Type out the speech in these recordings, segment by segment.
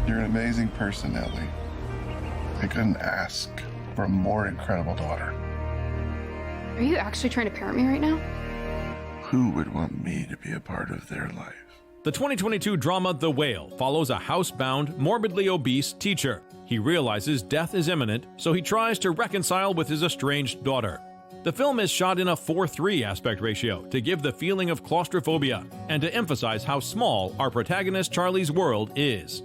You're an amazing person, Ellie. I couldn't ask for a more incredible daughter. Are you actually trying to parent me right now? Who would want me to be a part of their life? The 2022 drama The Whale follows a housebound, morbidly obese teacher. He realizes death is imminent, so he tries to reconcile with his estranged daughter. The film is shot in a 4:3 aspect ratio to give the feeling of claustrophobia and to emphasize how small our protagonist Charlie's world is.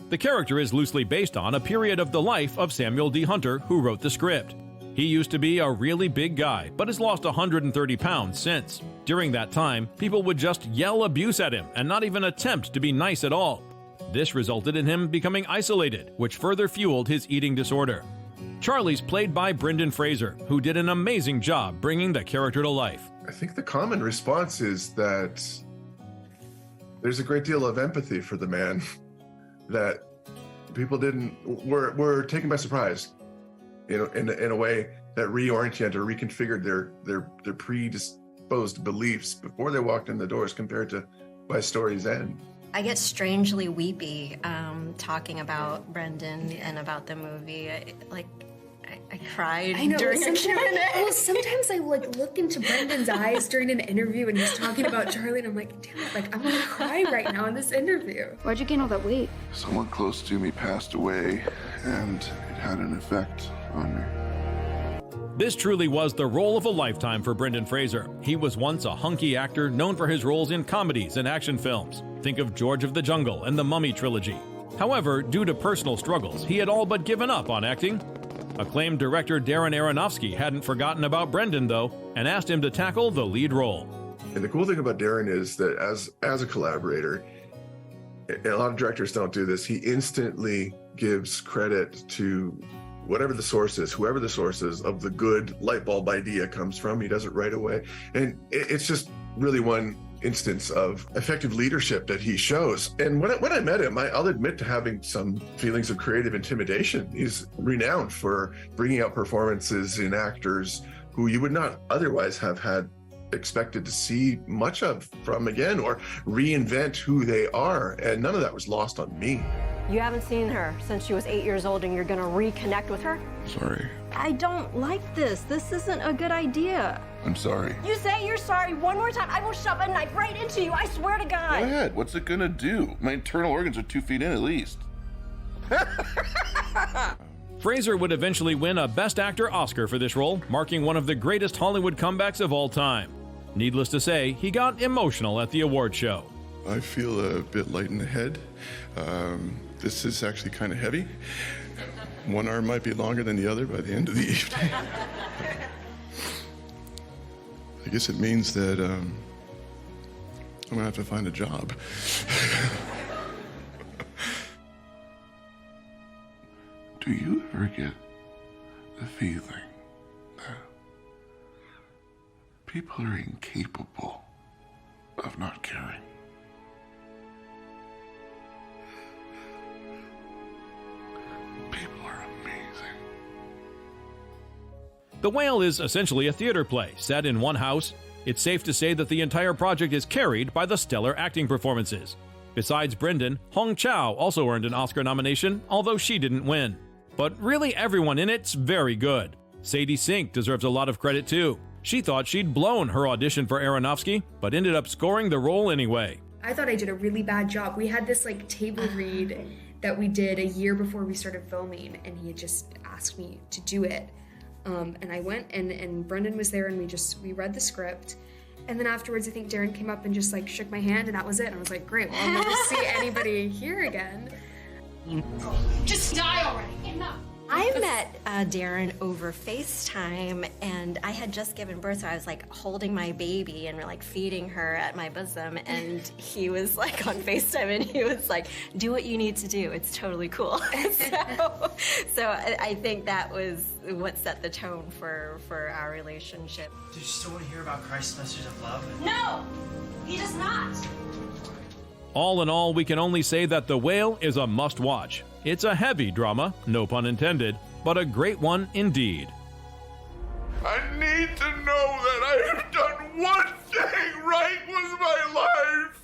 The character is loosely based on a period of the life of Samuel D. Hunter, who wrote the script. He used to be a really big guy, but has lost 130 pounds since. During that time, people would just yell abuse at him and not even attempt to be nice at all. This resulted in him becoming isolated, which further fueled his eating disorder. Charlie's played by Brendan Fraser, who did an amazing job bringing the character to life. I think the common response is that there's a great deal of empathy for the man, that people were taken by surprise, in a way that reoriented or reconfigured their predisposed beliefs before they walked in the doors compared to by story's end. I get strangely weepy talking about Brendan and about the movie. I cried during a Q&A. Well, sometimes I look into Brendan's eyes during an interview and he's talking about Charlie and I'm like, damn it, I'm gonna cry right now in this interview. Why'd you gain all that weight? Someone close to me passed away, and it had an effect on me. This truly was the role of a lifetime for Brendan Fraser. He was once a hunky actor known for his roles in comedies and action films. Think of George of the Jungle and the Mummy trilogy. However, due to personal struggles, he had all but given up on acting. Acclaimed director Darren Aronofsky hadn't forgotten about Brendan, though, and asked him to tackle the lead role. And the cool thing about Darren is that as a collaborator, and a lot of directors don't do this, he instantly gives credit to whatever the source is, whoever the source is of the good light bulb idea comes from. He does it right away. And it's just really one instance of effective leadership that he shows. And when I met him, I'll admit to having some feelings of creative intimidation. He's renowned for bringing out performances in actors who you would not otherwise have had expected to see much of from again, or reinvent who they are. And none of that was lost on me. You haven't seen her since she was 8 years old and you're gonna reconnect with her? Sorry. I don't like this. This isn't a good idea. I'm sorry. You say you're sorry one more time, I will shove a knife right into you, I swear to God. Go ahead. What's it gonna do? My internal organs are 2 feet in at least. Fraser would eventually win a Best Actor Oscar for this role, marking one of the greatest Hollywood comebacks of all time. Needless to say, he got emotional at the award show. I feel a bit light in the head. This is actually kind of heavy. One arm might be longer than the other by the end of the evening. I guess it means that I'm gonna have to find a job. Do you ever get the feeling that people are incapable of not caring? People are amazing. The Whale is essentially a theater play set in one house. It's safe to say that the entire project is carried by the stellar acting performances. Besides Brendan, Hong Chow also earned an Oscar nomination, although she didn't win. But really everyone in it's very good. Sadie Sink deserves a lot of credit too. She thought she'd blown her audition for Aronofsky, but ended up scoring the role anyway. I thought I did a really bad job. We had this table read that we did a year before we started filming, and he had just asked me to do it. And I went, and Brendan was there, and we read the script. And then afterwards, I think Darren came up and just shook my hand, and that was it. And I was like, great, well, I'll never see anybody here again. Just die already. Enough. I met Darren over FaceTime, and I had just given birth, so I was holding my baby and we're feeding her at my bosom, and he was on FaceTime, and he was like, do what you need to do, it's totally cool. so I think that was what set the tone for our relationship. Do you still want to hear about Christ's message of love? No, he does not. All in all, we can only say that The Whale is a must-watch. It's a heavy drama, no pun intended, but a great one indeed. I need to know that I have done one thing right with my life.